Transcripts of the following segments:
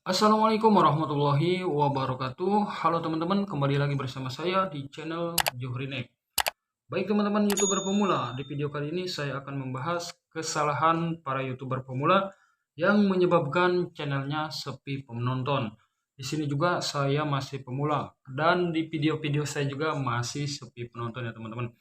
Assalamualaikum warahmatullahi wabarakatuh. Halo teman-teman, kembali lagi bersama saya di channel Johrinek. Baik teman-teman YouTuber pemula, di video kali ini saya akan membahas kesalahan para YouTuber pemula yang menyebabkan channelnya sepi penonton. Di sini juga saya masih pemula dan di video-video saya juga masih sepi penonton ya teman-teman.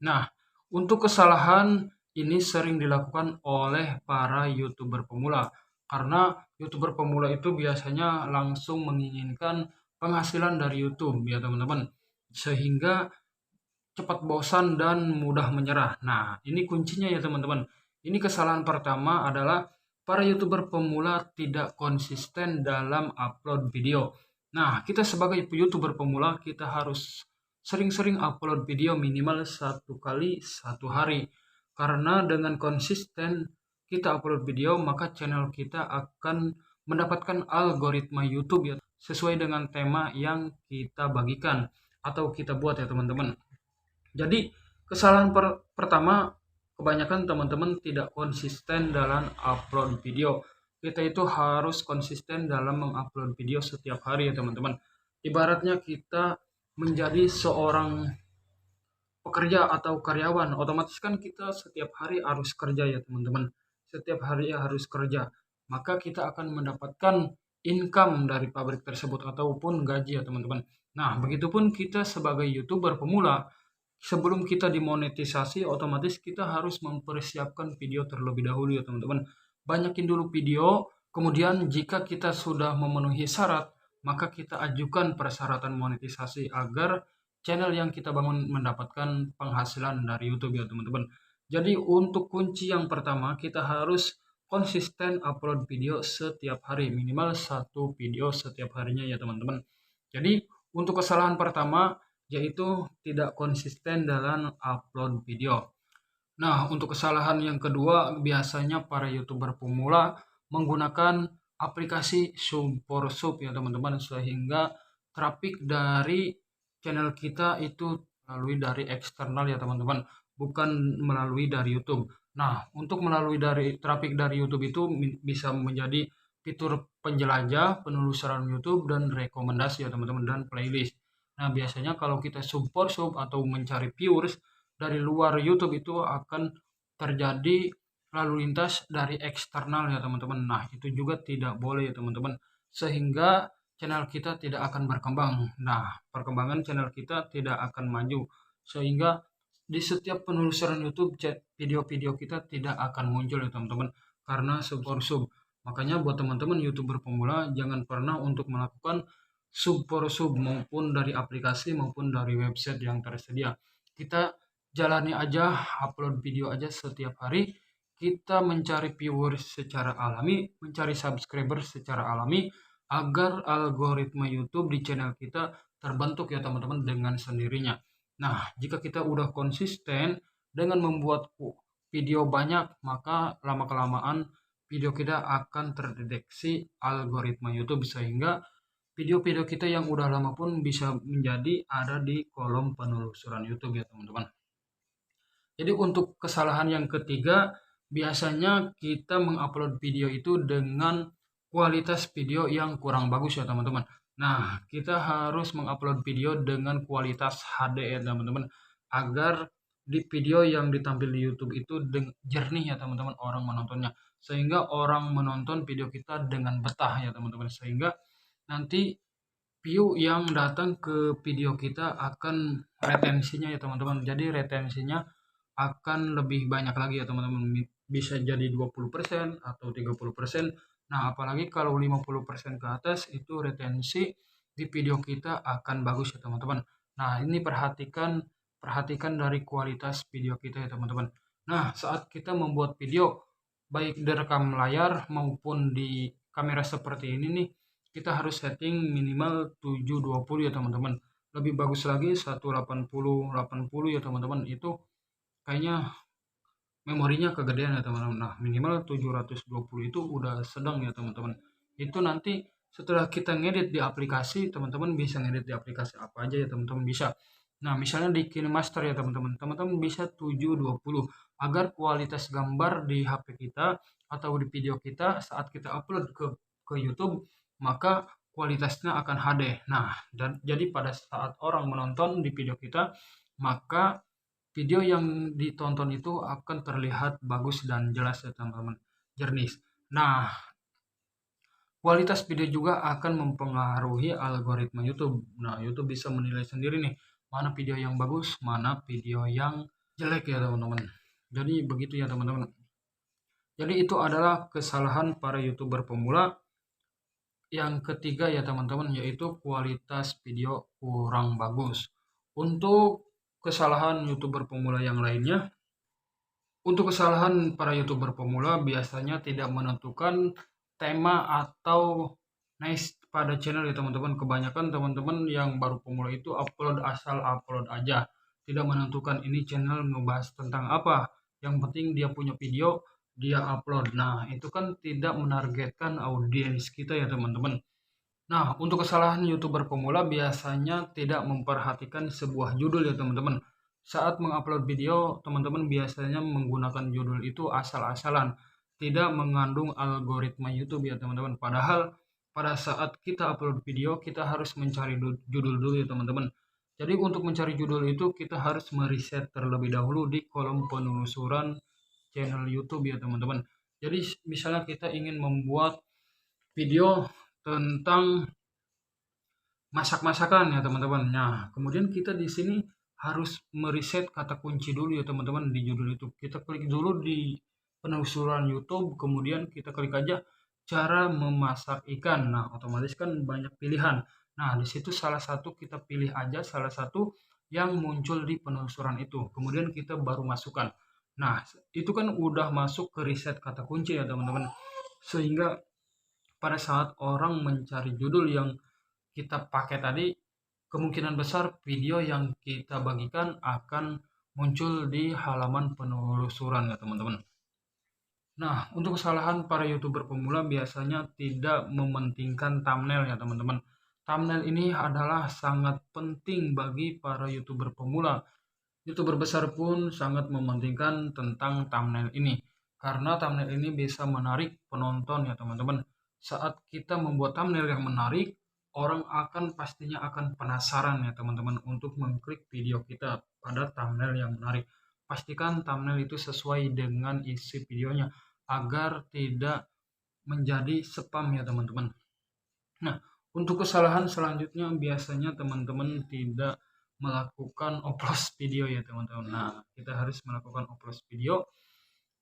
Nah, untuk kesalahan ini sering dilakukan oleh para YouTuber pemula karena YouTuber pemula itu biasanya langsung menginginkan penghasilan dari YouTube ya teman-teman. Sehingga cepat bosan dan mudah menyerah. Nah, ini kuncinya ya teman-teman. Ini kesalahan pertama adalah para YouTuber pemula tidak konsisten dalam upload video. Nah, kita sebagai YouTuber pemula kita harus sering-sering upload video minimal satu kali satu hari. Karena dengan konsisten kita upload video, maka channel kita akan mendapatkan algoritma YouTube ya, sesuai dengan tema yang kita bagikan atau kita buat ya teman-teman. Jadi kesalahan pertama, kebanyakan teman-teman tidak konsisten dalam upload video. Kita itu harus konsisten dalam mengupload video setiap hari ya teman-teman. Ibaratnya kita menjadi seorang pekerja atau karyawan, otomatis kan kita setiap hari harus kerja ya teman-teman. Setiap hari harus kerja. Maka kita akan mendapatkan income dari pabrik tersebut ataupun gaji ya teman-teman. Nah, begitupun kita sebagai YouTuber pemula, sebelum kita dimonetisasi, otomatis kita harus mempersiapkan video terlebih dahulu ya teman-teman. Banyakin dulu video, kemudian jika kita sudah memenuhi syarat, maka kita ajukan persyaratan monetisasi agar channel yang kita bangun mendapatkan penghasilan dari YouTube ya teman-teman. Jadi untuk kunci yang pertama, kita harus konsisten upload video setiap hari, minimal satu video setiap harinya ya teman-teman. Jadi untuk kesalahan pertama, yaitu tidak konsisten dalam upload video. Nah, untuk kesalahan yang kedua, biasanya para YouTuber pemula menggunakan aplikasi Sub ya teman-teman, sehingga traffic dari channel kita itu melalui dari eksternal ya teman-teman, bukan melalui dari YouTube. Nah, untuk melalui dari traffic dari YouTube itu bisa menjadi fitur penjelajah, penelusuran YouTube, dan rekomendasi ya teman-teman, dan playlist. Nah, biasanya kalau kita sub atau mencari viewers dari luar YouTube itu akan terjadi lalu lintas dari eksternal ya teman-teman. Nah, itu juga tidak boleh ya teman-teman. Sehingga channel kita tidak akan berkembang. Nah, perkembangan channel kita tidak akan maju. Sehingga di setiap penelusuran YouTube video-video kita tidak akan muncul ya teman-teman. Karena sub. Makanya buat teman-teman YouTuber pemula jangan pernah untuk melakukan sub maupun dari aplikasi maupun dari website yang tersedia. Kita jalani aja, upload video aja setiap hari. Kita mencari viewers secara alami, mencari subscriber secara alami, agar algoritma YouTube di channel kita terbentuk ya teman-teman dengan sendirinya. Nah, jika kita udah konsisten dengan membuat video banyak, maka lama-kelamaan video kita akan terdeteksi algoritma YouTube sehingga video-video kita yang udah lama pun bisa menjadi ada di kolom penelusuran YouTube ya teman-teman. Jadi untuk kesalahan yang ketiga, biasanya kita mengupload video itu dengan kualitas video yang kurang bagus ya teman-teman. Nah, kita harus mengupload video dengan kualitas HD ya teman-teman, agar di video yang ditampil di YouTube itu jernih ya teman-teman orang menontonnya. Sehingga orang menonton video kita dengan betah ya teman-teman. Sehingga nanti view yang datang ke video kita akan retensinya ya teman-teman. Jadi retensinya akan lebih banyak lagi ya teman-teman. Bisa jadi 20% atau 30%. Nah, apalagi kalau 50% ke atas itu retensi di video kita akan bagus ya teman-teman. Nah, ini perhatikan dari kualitas video kita ya teman-teman. Nah, saat kita membuat video baik direkam layar maupun di kamera seperti ini nih, kita harus setting minimal 720 ya teman-teman. Lebih bagus lagi 180 ya teman-teman. Itu kayaknya memorinya kegedean ya teman-teman. Nah, minimal 720 itu udah sedang ya teman-teman. Itu nanti setelah kita ngedit di aplikasi, teman-teman bisa ngedit di aplikasi apa aja ya teman-teman bisa. Nah, misalnya di KineMaster ya teman-teman. Teman-teman bisa 720 agar kualitas gambar di HP kita atau di video kita saat kita upload ke YouTube maka kualitasnya akan HD. Nah, jadi pada saat orang menonton di video kita, maka video yang ditonton itu akan terlihat bagus dan jelas ya teman-teman, jernih. Nah, kualitas video juga akan mempengaruhi algoritma YouTube. Nah, YouTube bisa menilai sendiri nih, mana video yang bagus, mana video yang jelek ya teman-teman. Jadi begitu ya teman-teman. Jadi itu adalah kesalahan para YouTuber pemula. Yang ketiga ya teman-teman, yaitu kualitas video kurang bagus. Untuk kesalahan YouTuber pemula yang lainnya, untuk kesalahan para YouTuber pemula biasanya tidak menentukan tema atau niche pada channel ya teman-teman. Kebanyakan teman-teman yang baru pemula itu upload asal upload aja. Tidak menentukan ini channel ngebahas tentang apa. Yang penting dia punya video, dia upload. Nah, itu kan tidak menargetkan audiens kita ya teman-teman. Nah, untuk kesalahan YouTuber pemula biasanya tidak memperhatikan sebuah judul ya teman-teman. Saat mengupload video, teman-teman biasanya menggunakan judul itu asal-asalan, tidak mengandung algoritma YouTube ya teman-teman. Padahal pada saat kita upload video, kita harus mencari judul dulu ya teman-teman. Jadi untuk mencari judul itu kita harus meriset terlebih dahulu di kolom penelusuran channel YouTube ya teman-teman. Jadi misalnya kita ingin membuat video tentang masak-masakan ya teman-teman. Nah, kemudian kita di sini harus meriset kata kunci dulu ya teman-teman di judul itu. Kita klik dulu di penelusuran YouTube, kemudian kita klik aja cara memasak ikan. Nah, otomatis kan banyak pilihan. Nah, di situ salah satu kita pilih aja salah satu yang muncul di penelusuran itu. Kemudian kita baru masukkan. Nah, itu kan udah masuk ke riset kata kunci ya teman-teman. Sehingga pada saat orang mencari judul yang kita pakai tadi, kemungkinan besar video yang kita bagikan akan muncul di halaman penelusuran ya teman-teman. Nah, untuk kesalahan para YouTuber pemula biasanya tidak mementingkan thumbnail ya teman-teman. Thumbnail ini adalah sangat penting bagi para YouTuber pemula. YouTuber besar pun sangat mementingkan tentang thumbnail ini. Karena thumbnail ini bisa menarik penonton ya teman-teman. Saat kita membuat thumbnail yang menarik, orang akan pastinya akan penasaran ya teman-teman untuk mengklik video kita pada thumbnail yang menarik. Pastikan thumbnail itu sesuai dengan isi videonya agar tidak menjadi spam ya teman-teman. Nah, untuk kesalahan selanjutnya biasanya teman-teman tidak melakukan upload video ya teman-teman. Nah, kita harus melakukan upload video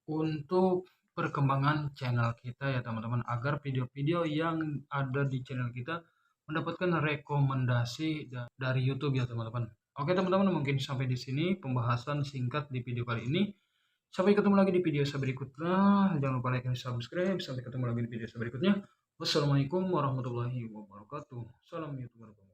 untuk perkembangan channel kita ya teman-teman, agar video-video yang ada di channel kita mendapatkan rekomendasi dari YouTube ya teman-teman. Oke teman-teman, mungkin sampai di sini pembahasan singkat di video kali ini. Sampai ketemu lagi di video berikutnya. Jangan lupa like dan subscribe. Sampai ketemu lagi di video berikutnya. Wassalamualaikum warahmatullahi wabarakatuh. Salam YouTuber.